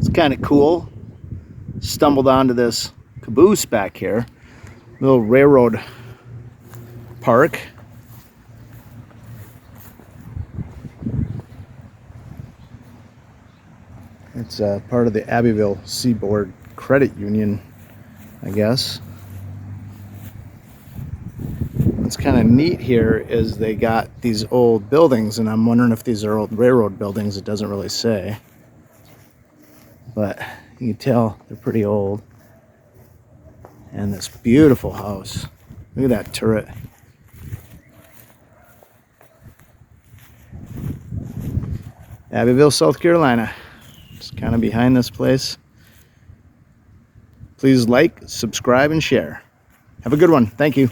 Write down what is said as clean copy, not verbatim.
It's kind of cool. Stumbled onto this caboose back here. Little railroad park. It's part of the Abbeville Seaboard Credit Union, I guess. What's kind of neat here is they got these old buildings, and I'm wondering if these are old railroad buildings. It doesn't really say, but you can tell they're pretty old. And this beautiful house. Look at that turret. Abbeville, South Carolina. Just kind of behind this place. Please like, subscribe, and share. Have a good one. Thank you.